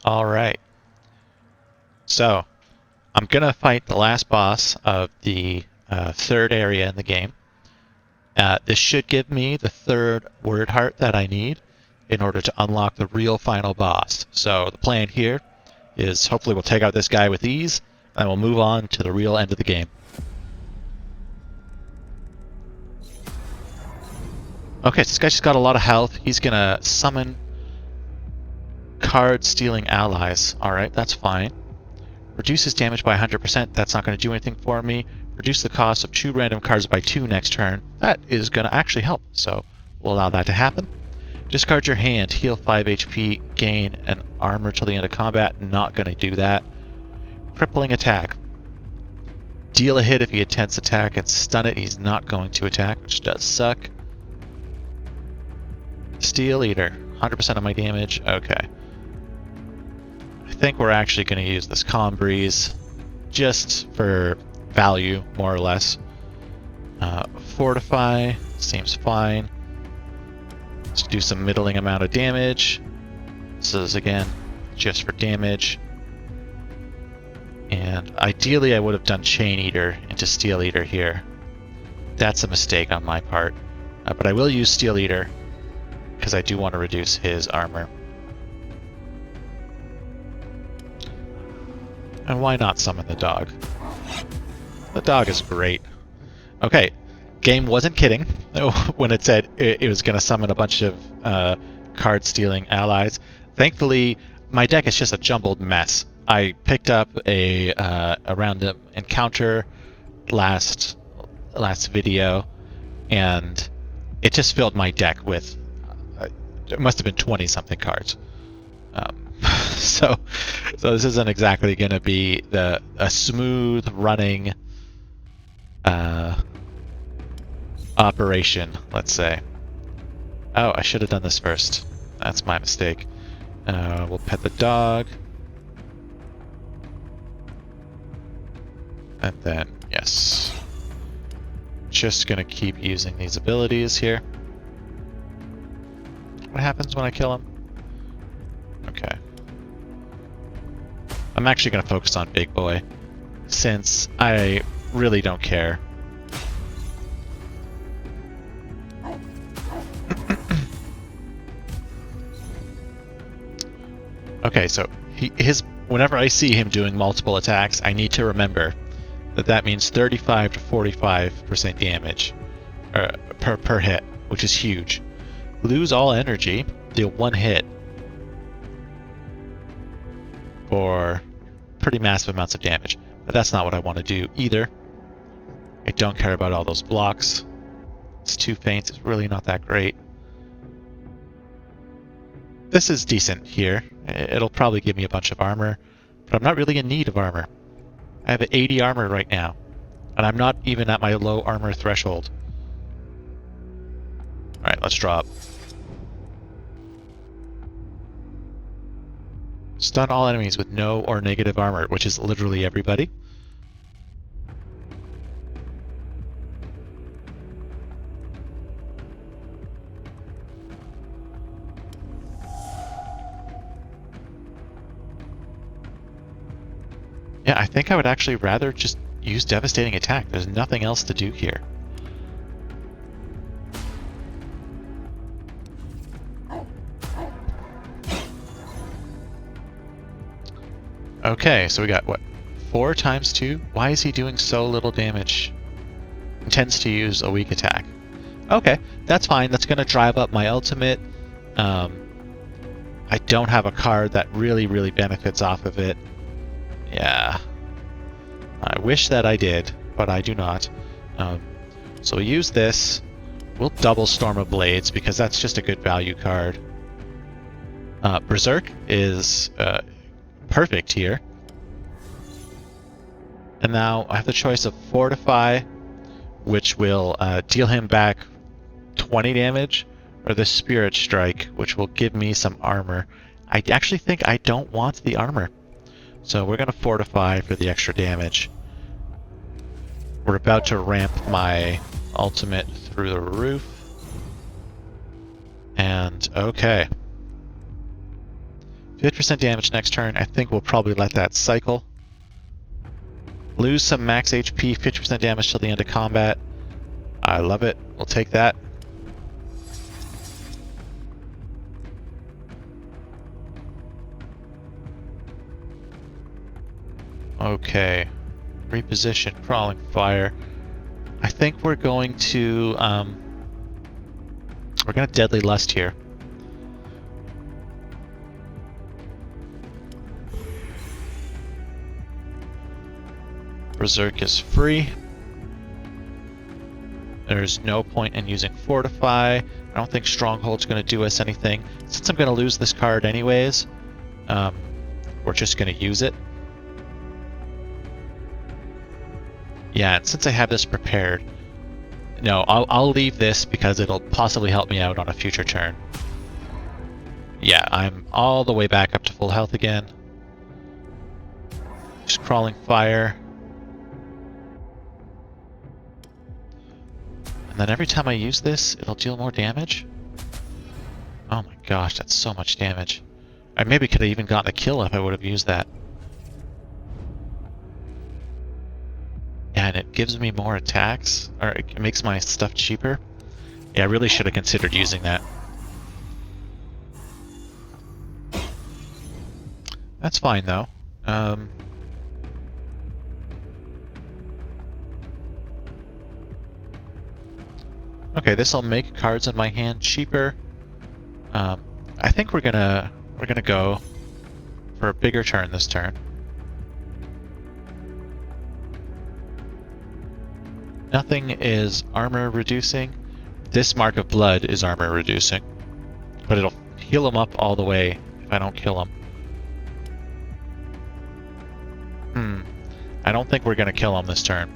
Alright, so I'm gonna fight the last boss of the third area in the game. This should give me the third word heart that I need in order to unlock the real final boss. So the plan here is hopefully we'll take out this guy with ease, and we'll move on to the real end of the game. Okay, so this guy just got a lot of health. He's gonna summon card-stealing allies. Alright, that's fine. Reduces damage by 100%. That's not going to do anything for me. Reduce the cost of 2 random cards by 2 next turn. That is going to actually help, so we'll allow that to happen. Discard your hand. Heal 5 HP. Gain an armor till the end of combat. Not going to do that. Crippling attack. Deal a hit if he attempts attack and stun it. He's not going to attack, which does suck. Steel Eater. 100% of my damage. Okay. I think we're actually going to use this Calm Breeze just for value, more or less. Fortify seems fine. Let's do some middling amount of damage. This is, again, just for damage. And ideally I would have done Chain Eater into Steel Eater here. That's a mistake on my part. But I will use Steel Eater because I do want to reduce his armor. And why not summon the dog? The dog is great. Okay, game wasn't kidding when it said it was going to summon a bunch of card-stealing allies. Thankfully, my deck is just a jumbled mess. I picked up a random encounter last video, and it just filled my deck with it must have been 20-something cards. So this isn't exactly going to be a smooth running operation, let's say. Oh, I should have done this first. That's my mistake. We'll pet the dog. And then, yes. Just going to keep using these abilities here. What happens when I kill him? Okay. I'm actually going to focus on Big Boy, since I really don't care. Okay, so whenever I see him doing multiple attacks, I need to remember that means 35 to 45% damage per hit, which is huge. Lose all energy, deal 1 hit for pretty massive amounts of damage. But that's not what I want to do either. I don't care about all those blocks. It's 2 feints, it's really not that great. This is decent here. It'll probably give me a bunch of armor, but I'm not really in need of armor. I have 80 armor right now, and I'm not even at my low armor threshold. Alright, let's drop. Stun all enemies with no or negative armor, which is literally everybody. Yeah, I think I would actually rather just use Devastating Attack. There's nothing else to do here. Okay, so we got, what, 4 times 2? Why is he doing so little damage? Intends to use a weak attack. Okay, that's fine. That's going to drive up my ultimate. I don't have a card that really benefits off of it. Yeah. I wish that I did, but I do not. So we use this. We'll double Storm of Blades because that's just a good value card. Berserk is perfect here. And now I have the choice of Fortify, which will deal him back 20 damage, or the Spirit Strike, which will give me some armor. I actually think I don't want the armor. So we're going to Fortify for the extra damage. We're about to ramp my ultimate through the roof. And okay. 50% damage next turn. I think we'll probably let that cycle. Lose some max HP, 50% damage till the end of combat. I love it. We'll take that. Okay. Reposition, crawling fire. I think we're going to deadly lust here. Berserker is free. There's no point in using Fortify. I don't think Stronghold's going to do us anything. Since I'm going to lose this card anyways, we're just going to use it. Yeah, and since I have this prepared, no, I'll leave this because it'll possibly help me out on a future turn. Yeah, I'm all the way back up to full health again. Just crawling fire. And then every time I use this, it'll deal more damage. Oh my gosh, that's so much damage. I maybe could have even gotten a kill if I would have used that. Yeah, and it gives me more attacks, or it makes my stuff cheaper. Yeah, I really should have considered using that. That's fine though. Okay, this will make cards in my hand cheaper. I think we're gonna go for a bigger turn this turn. Nothing is armor reducing. This Mark of Blood is armor reducing, but it'll heal him up all the way if I don't kill him. I don't think we're gonna kill him this turn,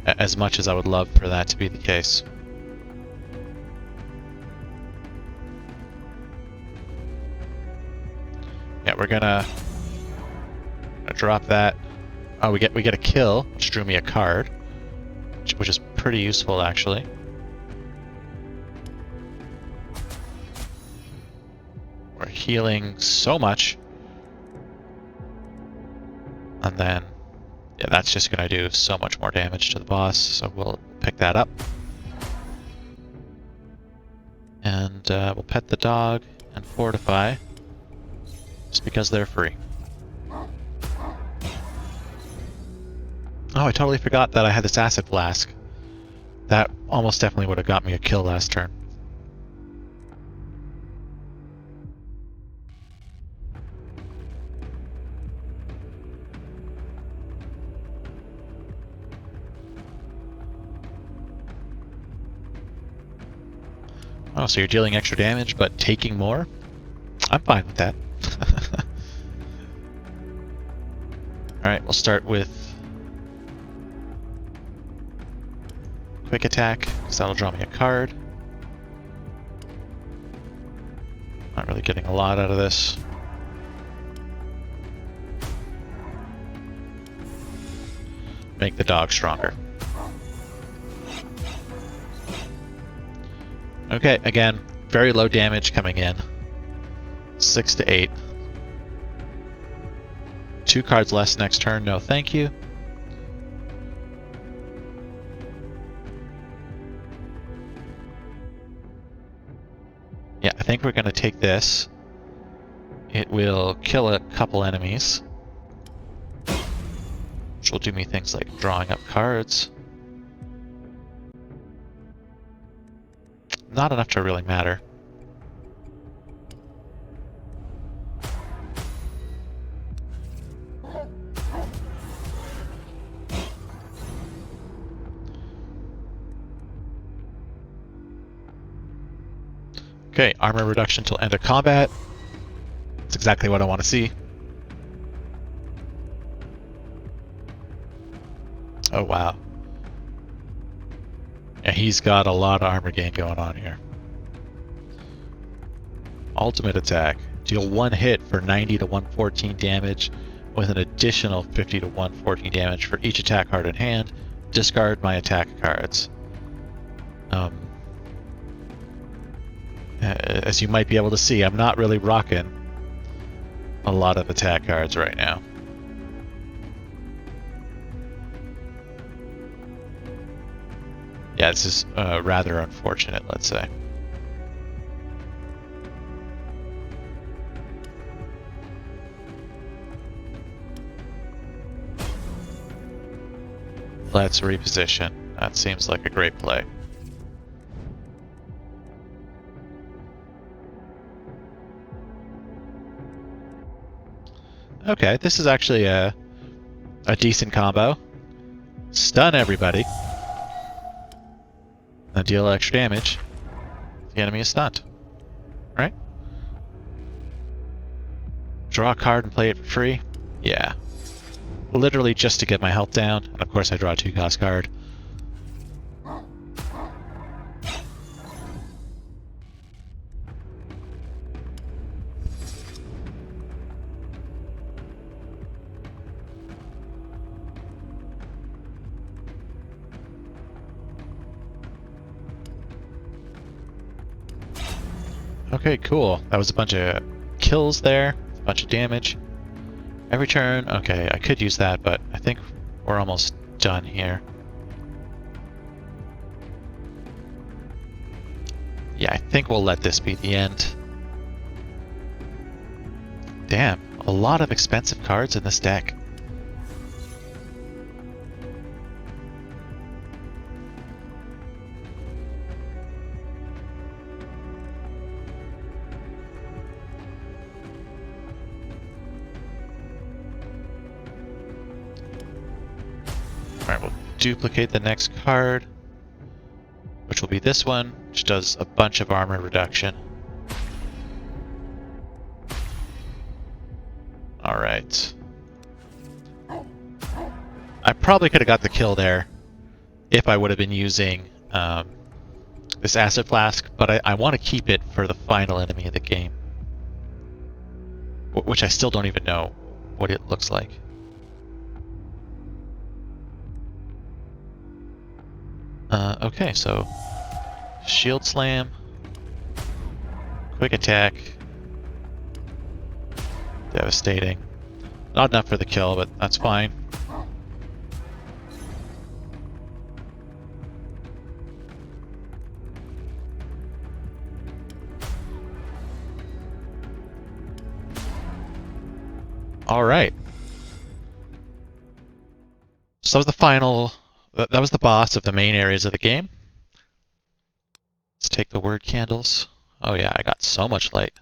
as much as I would love for that to be the case. Yeah, we're gonna drop that. Oh, we get a kill, which drew me a card, which is pretty useful actually. We're healing so much, and then yeah, that's just gonna do so much more damage to the boss. So we'll pick that up, and we'll pet the dog and fortify, just because they're free. Oh, I totally forgot that I had this Acid Flask. That almost definitely would have got me a kill last turn. Oh, so you're dealing extra damage, but taking more? I'm fine with that. Alright, we'll start with Quick Attack, because that'll draw me a card. Not really getting a lot out of this. Make the dog stronger. Okay, again, very low damage coming in. 6 to 8. 2 cards less next turn, no thank you. Yeah, I think we're going to take this. It will kill a couple enemies, which will do me things like drawing up cards. Not enough to really matter. Okay, armor reduction till end of combat. That's exactly what I want to see. Oh wow. Yeah, he's got a lot of armor gain going on here. Ultimate attack. Deal 1 hit for 90 to 114 damage with an additional 50 to 114 damage for each attack card in hand. Discard my attack cards. As you might be able to see, I'm not really rocking a lot of attack cards right now. Yeah, this is rather unfortunate, let's say. Let's reposition. That seems like a great play. Okay, this is actually a decent combo. Stun everybody. And deal extra damage. The enemy is stunned. Right? Draw a card and play it for free? Yeah. Literally just to get my health down. And of course I draw a 2-cost card. Okay, cool. That was a bunch of kills there, a bunch of damage. Every turn, okay, I could use that, but I think we're almost done here. Yeah, I think we'll let this be the end. Damn, a lot of expensive cards in this deck. Alright, we'll duplicate the next card, which will be this one, which does a bunch of armor reduction. Alright. I probably could have got the kill there if I would have been using this acid flask, but I want to keep it for the final enemy of the game. Which I still don't even know what it looks like. Okay, so shield slam, quick attack, devastating. Not enough for the kill, but that's fine. Alright. So that was the final... That was the boss of the main areas of the game. Let's take the word candles. Oh yeah, I got so much light.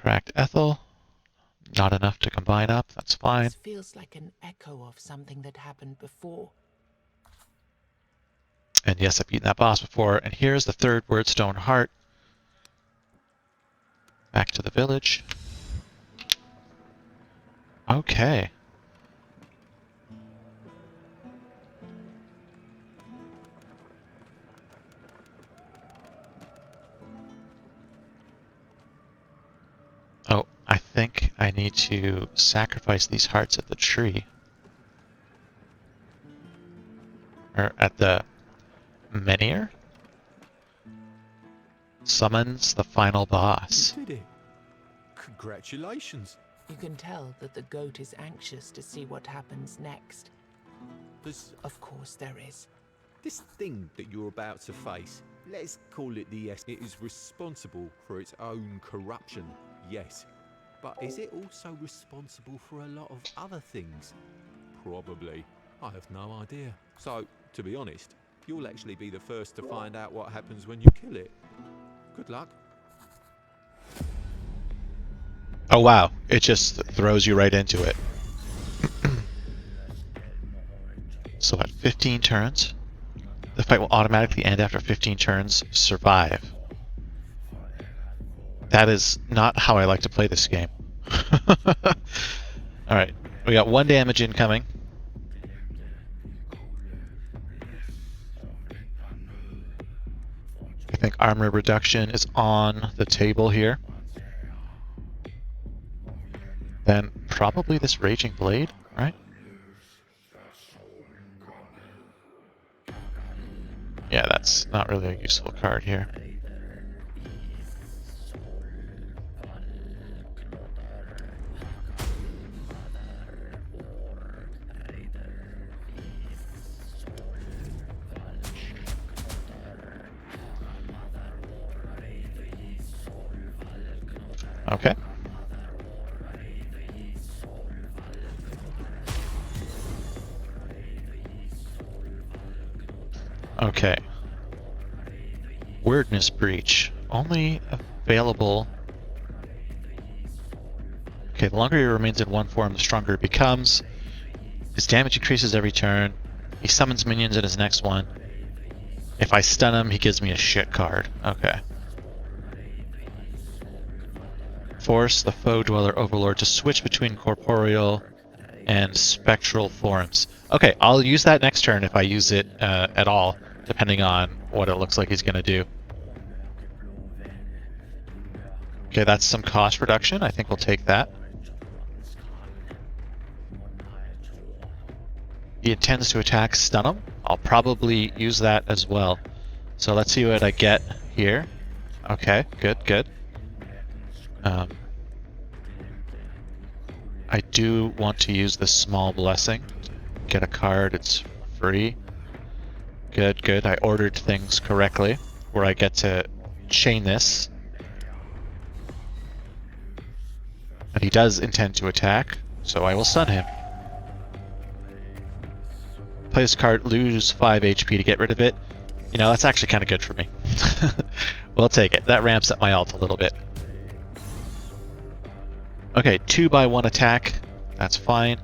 Cracked Ethel. Not enough to combine up, that's fine. This feels like an echo of something that happened before. And yes, I've beaten that boss before. And here's the third word, Stone Heart. Back to the village. Okay. Oh, I think I need to sacrifice these hearts at the tree. Or at the menhir? Summons the final boss. You did it. Congratulations. You can tell that the goat is anxious to see what happens next. Of course there is. This thing that you're about to face, let's call it the S. It is responsible for its own corruption, yes. But is it also responsible for a lot of other things? Probably. I have no idea. So, to be honest, you'll actually be the first to find out what happens when you kill it. Good luck. Oh wow, it just throws you right into it. So at 15 turns, the fight will automatically end after 15 turns. Survive. That is not how I like to play this game. Alright, we got 1 damage incoming. I think armor reduction is on the table here. Then probably this Raging Blade, right? Yeah, that's not really a useful card here. Okay. Okay. Weirdness breach. Only available... Okay, the longer he remains in one form, the stronger it becomes. His damage increases every turn. He summons minions in his next one. If I stun him, he gives me a shit card. Okay. Force the foe dweller overlord to switch between corporeal and spectral forms. Okay, I'll use that next turn if I use it at all, depending on what it looks like he's going to do. Okay, that's some cost reduction. I think we'll take that. He intends to attack, stun him. I'll probably use that as well. So let's see what I get here. Okay, good, good. I do want to use the small blessing. Get a card, it's free. Good, good. I ordered things correctly, where I get to chain this. And he does intend to attack, so I will stun him. Play this card, lose 5 HP to get rid of it. You know, that's actually kind of good for me. We'll take it. That ramps up my ult a little bit. Okay, 2x1 attack. That's fine.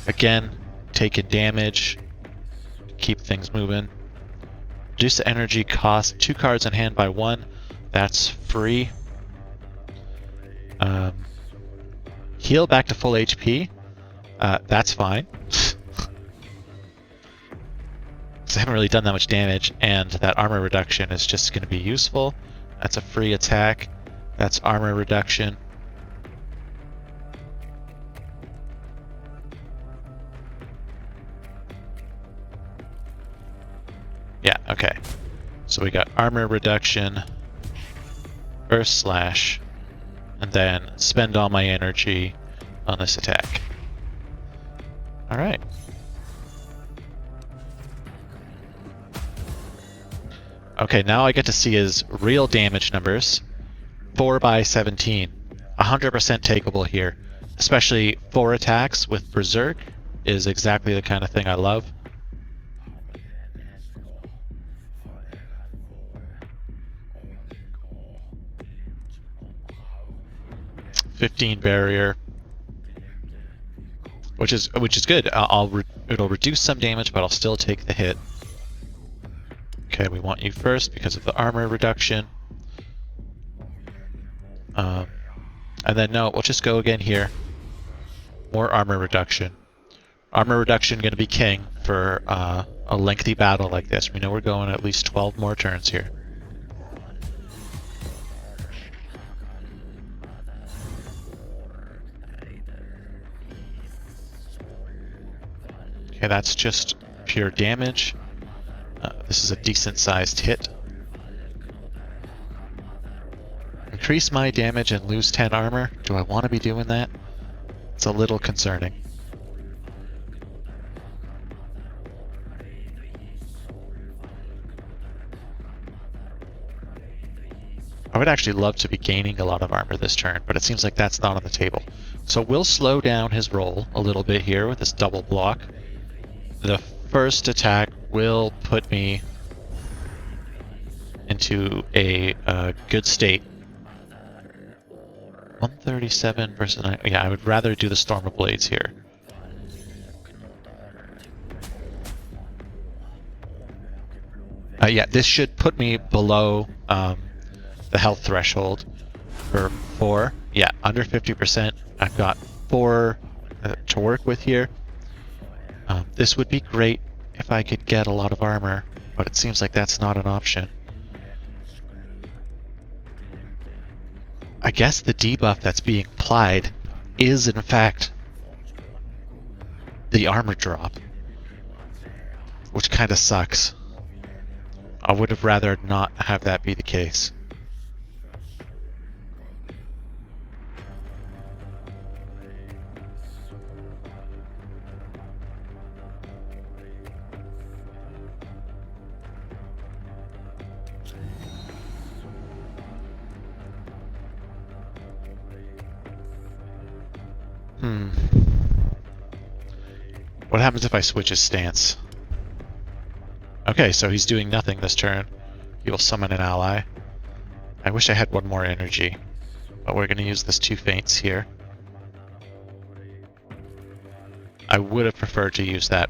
Again, taking damage. Keep things moving. Reduce the energy cost. 2 cards in hand by 1. That's free. Heal back to full HP. That's fine. I haven't really done that much damage, and that armor reduction is just going to be useful. That's a free attack. That's armor reduction. Yeah, okay. So we got armor reduction, burst slash, and then spend all my energy on this attack. Alright. Okay, now I get to see his real damage numbers. 4x17. 100% takeable here. Especially 4 attacks with Berserk is exactly the kind of thing I love. $15 barrier, which is good. It'll reduce some damage, but I'll still take the hit. Okay, we want you first because of the armor reduction. And then no, we'll just go again here. More armor reduction. Armor reduction going to be king for a lengthy battle like this. We know we're going at least 12 more turns here. Okay, that's just pure damage. This is a decent sized hit. Increase my damage and lose 10 armor. Do I want to be doing that? It's a little concerning. I would actually love to be gaining a lot of armor this turn, but it seems like that's not on the table. So we'll slow down his roll a little bit here with this double block. The first attack will put me into a good state. 137 versus 9. Yeah, I would rather do the Storm of Blades here. Yeah, this should put me below the health threshold for 4. Yeah, under 50%. I've got 4 to work with here. This would be great if I could get a lot of armor, but it seems like that's not an option. I guess the debuff that's being applied is, in fact, the armor drop, which kind of sucks. I would have rather not have that be the case. Hmm. What happens if I switch his stance? Okay, so he's doing nothing this turn. He will summon an ally. I wish I had one more energy, but we're going to use this 2 feints here. I would have preferred to use that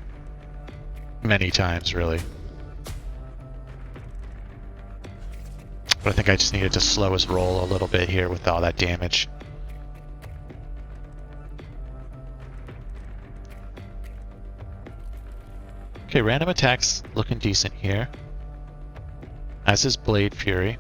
many times, really. But I think I just needed to slow his roll a little bit here with all that damage. Okay, random attacks looking decent here. As is Blade Fury.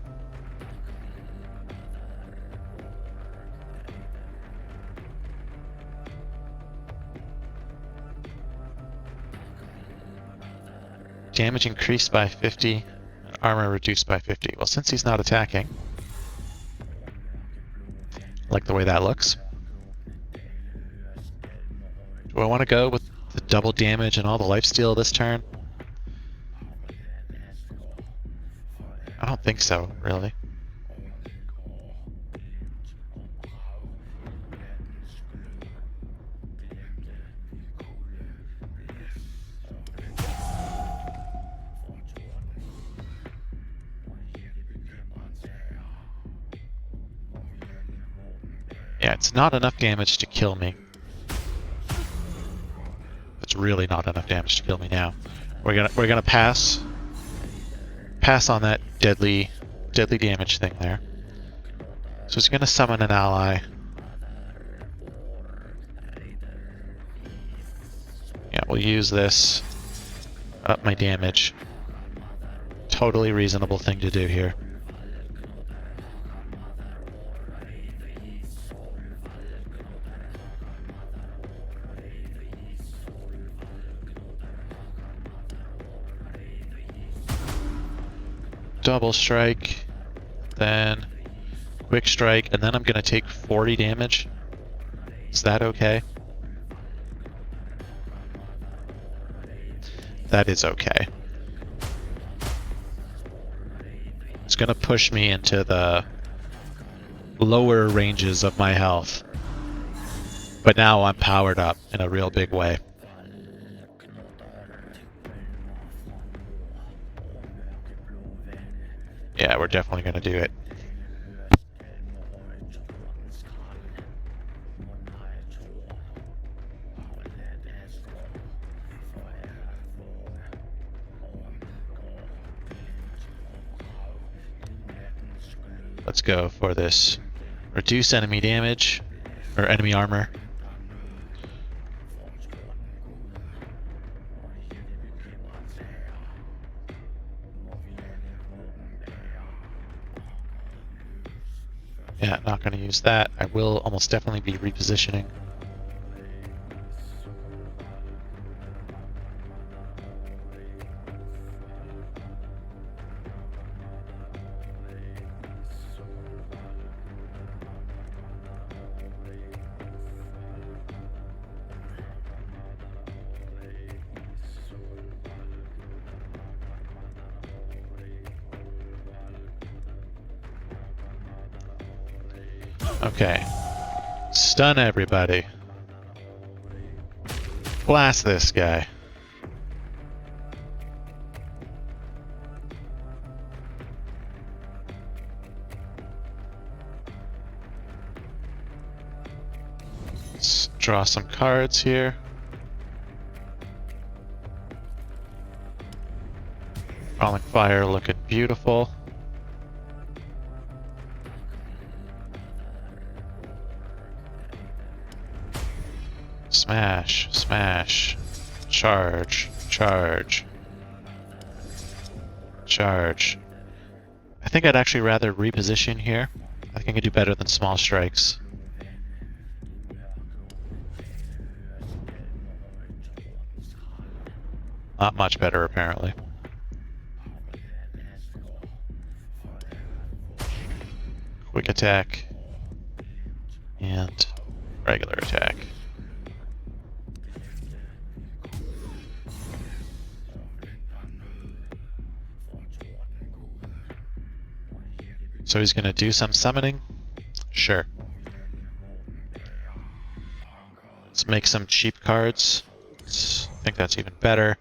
Damage increased by 50, and armor reduced by 50. Well, since he's not attacking, I like the way that looks. Do I want to go with the double damage and all the lifesteal this turn? I don't think so, really. Yeah, it's not enough damage to kill me. It's really not enough damage to kill me now. We're gonna pass on that deadly damage thing there. So he's gonna summon an ally. Yeah, we'll use this. Up my damage. Totally reasonable thing to do here. Double strike, then quick strike, and then I'm going to take 40 damage. Is that okay? That is okay. It's going to push me into the lower ranges of my health. But now I'm powered up in a real big way. Yeah, we're definitely going to do it. Let's go for this. Reduce enemy damage, or enemy armor. Yeah, not going to use that. I will almost definitely be repositioning. Okay. Stun everybody. Blast this guy. Let's draw some cards here. Falling Fire looking beautiful. Smash, smash, charge, charge, charge. I think I'd actually rather reposition here. I think I could do better than small strikes. Not much better, apparently. Quick attack. And regular attack. So he's going to do some summoning? Sure. Let's make some cheap cards. I think that's even better.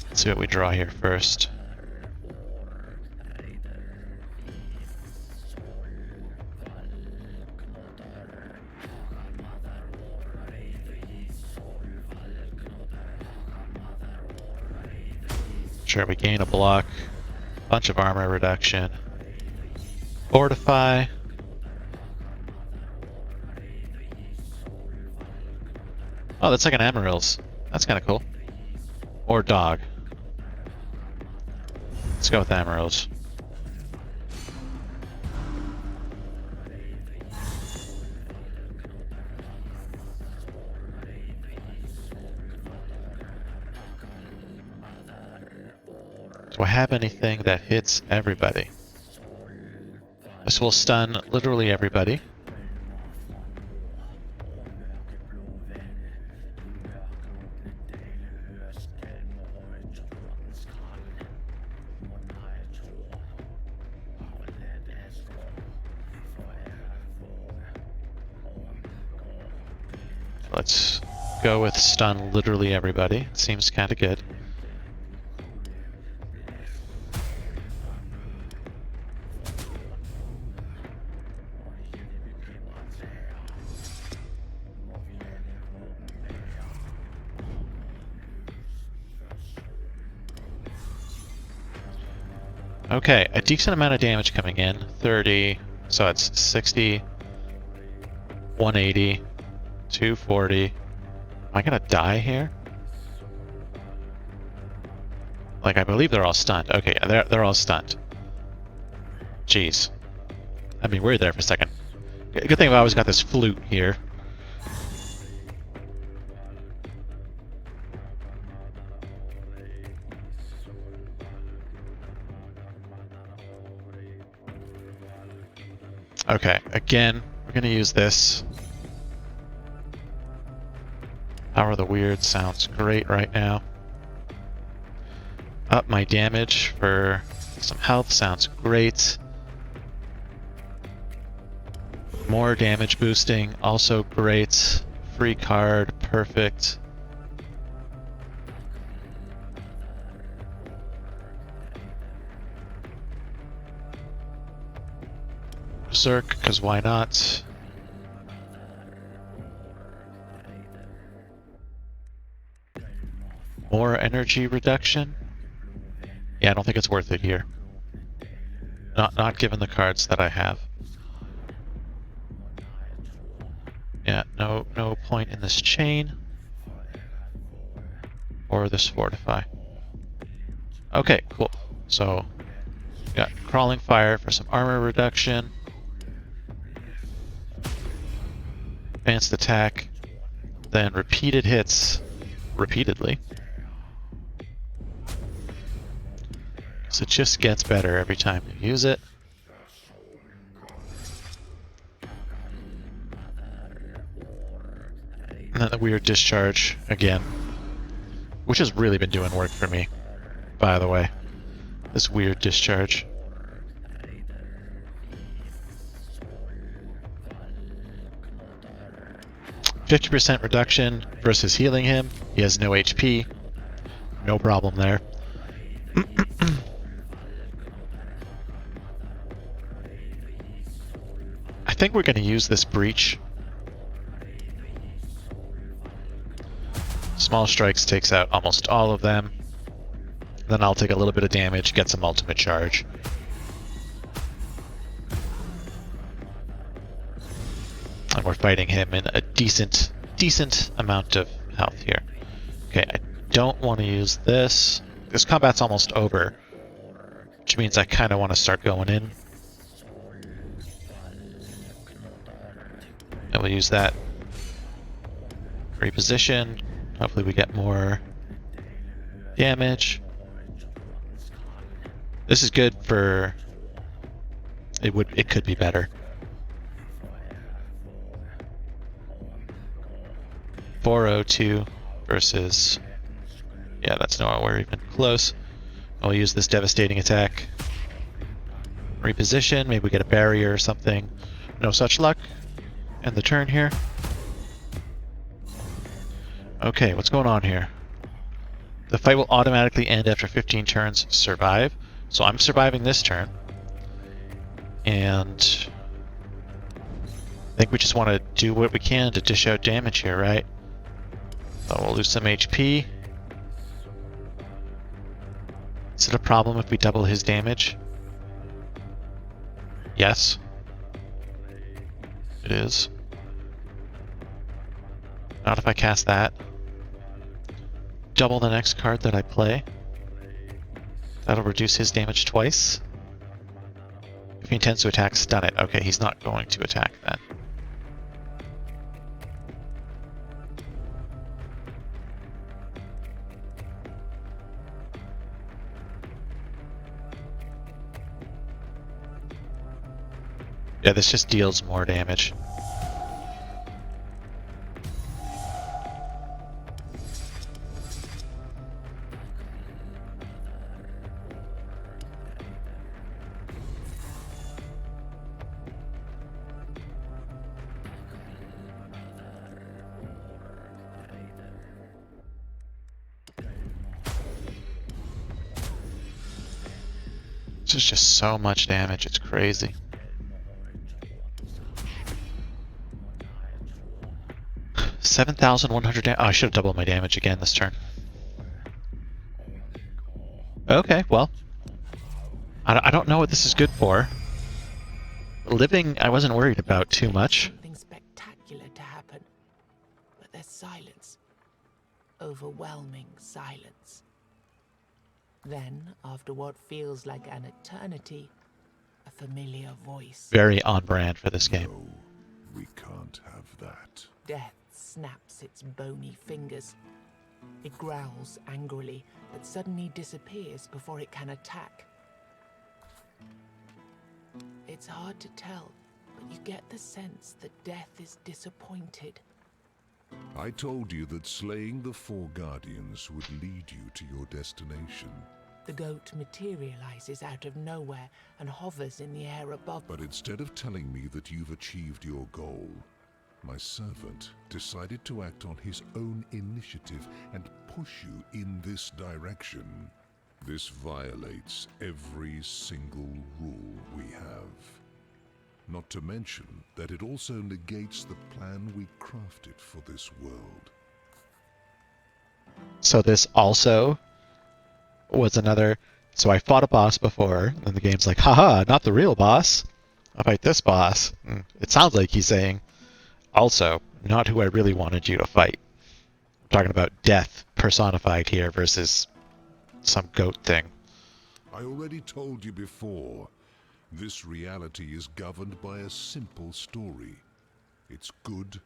Let's see what we draw here first. Sure, we gain a block, bunch of armor reduction, fortify. Oh, that's like an Amaryllis. That's kind of cool. Or dog. Let's go with Amaryllis. Do I have anything that hits everybody? This will stun literally everybody. Let's go with stun literally everybody. Seems kind of good. Okay, a decent amount of damage coming in. 30, so it's 60, 180, 240. Am I gonna die here? Like, I believe they're all stunned. Okay, they're all stunned. Jeez. I mean, we're there for a second. Good thing I've always got this flute here. Okay, again, we're gonna use this. Power of the Weird sounds great right now. Up my damage for some health sounds great. More damage boosting, also great. Free card, perfect. Berserk, because why not? More energy reduction? Yeah, I don't think it's worth it here. Not given the cards that I have. Yeah, no point in this chain. Or this fortify. Okay, cool. So, got Crawling Fire for some armor reduction. Advanced attack. Then repeated hits repeatedly. So it just gets better every time you use it. And then the weird discharge again, which has really been doing work for me, by the way. This weird discharge. %50 reduction versus healing him. He has no HP. No problem there. I think we're going to use this breach. Small strikes takes out almost all of them. Then I'll take a little bit of damage, get some ultimate charge. And we're fighting him in a decent amount of health here. Okay, I don't want to use this. This combat's almost over, which means I kind of want to start going in. And we'll use that. Reposition. Hopefully we get more damage. This is good for... It could be better. 402 versus... Yeah, that's nowhere even close. I'll use this devastating attack. Reposition, maybe we get a barrier or something. No such luck. End the turn here. Okay, what's going on here? The fight will automatically end after 15 turns. Survive. So I'm surviving this turn. And I think we just want to do what we can to dish out damage here, right? So we'll lose some HP. Is it a problem if we double his damage? Yes. It is. Not if I cast that. Double the next card that I play. That'll reduce his damage twice. If he intends to attack, stun it. Okay, he's not going to attack then. Yeah, this just deals more damage. This is just so much damage, it's crazy. $7,100 oh, I should have doubled my damage again this turn. Okay, well. I don't know what this is good for. Living, I wasn't worried about too much. Something spectacular to happen. But there's silence. Overwhelming silence. Then, after what feels like an eternity, a familiar voice. Very on brand for this game. No, we can't have that. Death snaps its bony fingers. It growls angrily, but suddenly disappears before it can attack. It's hard to tell, but you get the sense that Death is disappointed. I told you that slaying the 4 Guardians would lead you to your destination. The goat materializes out of nowhere and hovers in the air above. But instead of telling me that you've achieved your goal, my servant decided to act on his own initiative and push you in this direction. This violates every single rule we have. Not to mention that it also negates the plan we crafted for this world. So this also was another... So I fought a boss before, and the game's like, haha, not the real boss. I'll fight this boss. It sounds like he's saying, also, not who I really wanted you to fight. I'm talking about death personified here versus some goat thing. I already told you before, this reality is governed by a simple story. It's good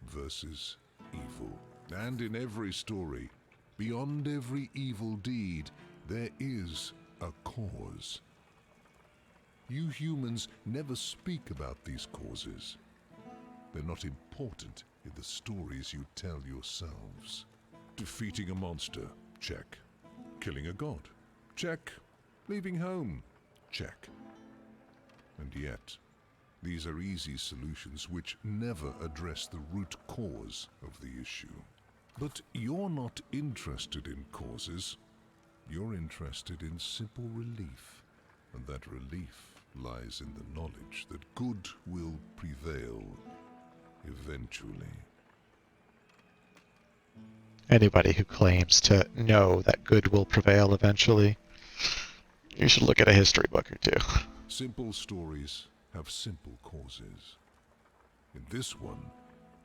versus evil. And in every story, beyond every evil deed, there is a cause. You humans never speak about these causes. They're not important in the stories you tell yourselves. Defeating a monster, check. Killing a god, check. Leaving home, check. And yet, these are easy solutions which never address the root cause of the issue. But you're not interested in causes. You're interested in simple relief. And that relief lies in the knowledge that good will prevail eventually. Anybody who claims to know that good will prevail eventually, you should look at a history book or two. Simple stories have simple causes. In this one,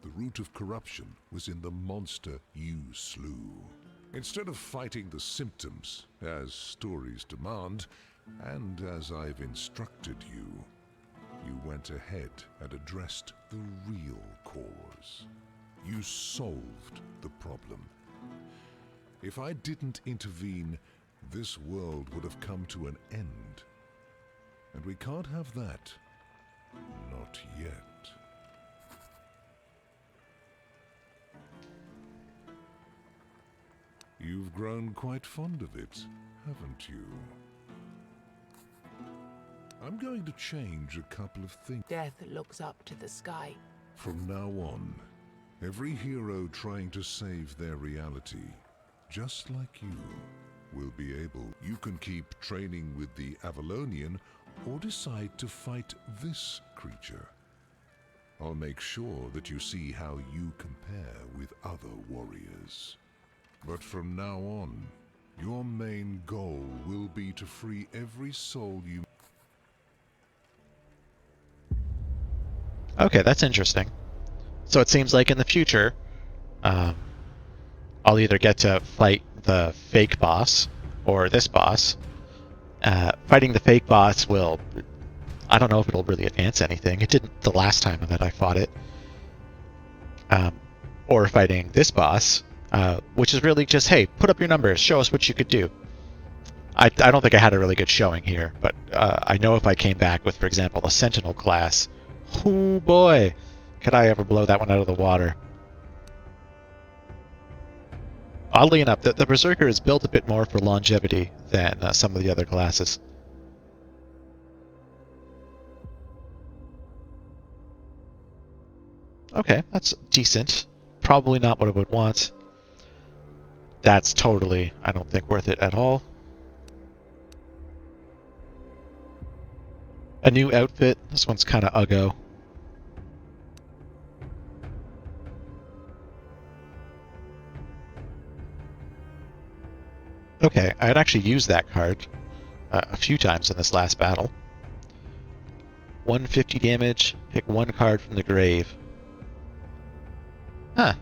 the root of corruption was in the monster you slew. Instead of fighting the symptoms, as stories demand, and as I've instructed you, you went ahead and addressed the real cause. You solved the problem. If I didn't intervene, this world would have come to an end. And we can't have that. Not yet. You've grown quite fond of it, haven't you? I'm going to change a couple of things. Death looks up to the sky. From now on, every hero trying to save their reality, just like you, will be able. You can keep training with the Avalonian or decide to fight this creature. I'll make sure that you see how you compare with other warriors. But from now on, your main goal will be to free every soul you... Okay, that's interesting. So it seems like in the future, I'll either get to fight the fake boss or this boss. Fighting the fake boss will... I don't know if it'll really advance anything. It didn't the last time that I fought it. Or fighting this boss, which is really just, hey, put up your numbers, show us what you could do. I don't think I had a really good showing here, but I know if I came back with, for example, a Sentinel class, oh boy, could I ever blow that one out of the water. Oddly enough, the Berserker is built a bit more for longevity than some of the other classes. Okay, that's decent. Probably not what I would want. That's totally, I don't think, worth it at all. A new outfit. This one's kind of uggo. Okay, I had actually used that card a few times in this last battle. 150 damage, pick one card from the grave. Huh.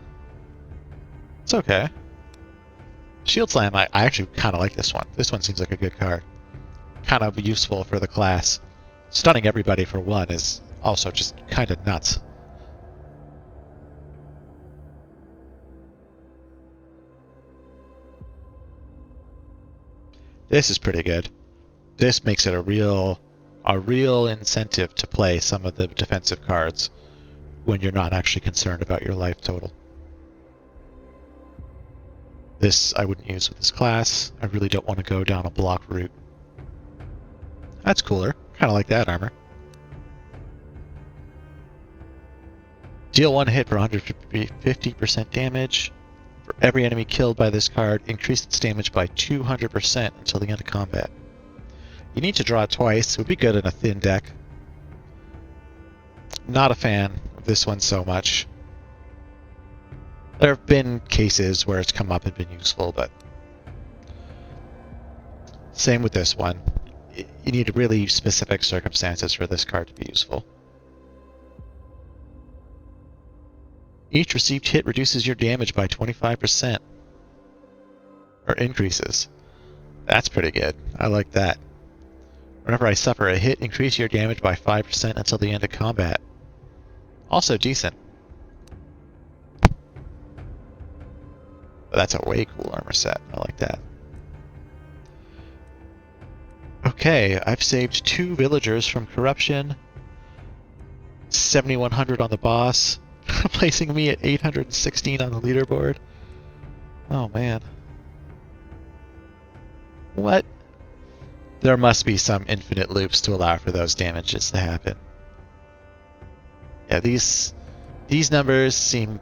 It's okay. Shield Slam, I actually kind of like this one. This one seems like a good card. Kind of useful for the class. Stunning everybody for one is also just kind of nuts. This is pretty good. This makes it a real incentive to play some of the defensive cards when you're not actually concerned about your life total. This I wouldn't use with this class. I really don't want to go down a block route. That's cooler. Kind of like that armor. Deal one hit for 150% damage. For every enemy killed by this card, increase its damage by 200% until the end of combat. You need to draw it twice. It would be good in a thin deck. Not a fan of this one so much. There have been cases where it's come up and been useful, but same with this one. You need really specific circumstances for this card to be useful. Each received hit reduces your damage by 25%. Or increases. That's pretty good. I like that. Whenever I suffer a hit, increase your damage by 5% until the end of combat. Also decent. But that's a way cool armor set. I like that. Okay, I've saved 2 villagers from corruption. 7,100 on the boss. Placing me at 816 on the leaderboard. Oh man. What? There must be some infinite loops to allow for those damages to happen. Yeah, these numbers seem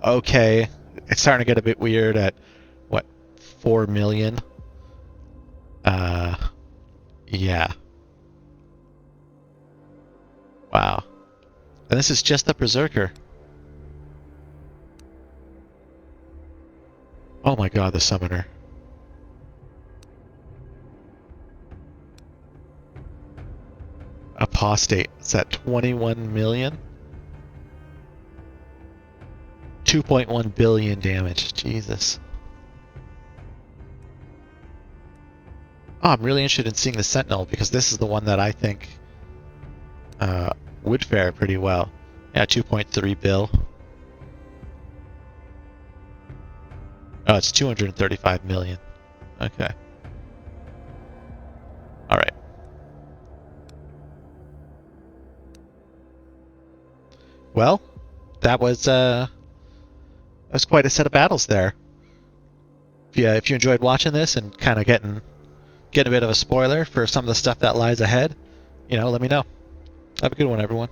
okay. It's starting to get a bit weird at, what, 4 million? Yeah. Wow. And this is just the Berserker. Oh my god, the Summoner. Apostate. It's at 21 million? 2.1 billion damage. Jesus. Oh, I'm really interested in seeing the Sentinel because this is the one that I think would fare pretty well. Yeah, 2.3 bill. Oh, it's 235 million. Okay. Alright. Well, that was quite a set of battles there. if you enjoyed watching this and kind of getting a bit of a spoiler for some of the stuff that lies ahead, let me know. Have a good one, everyone.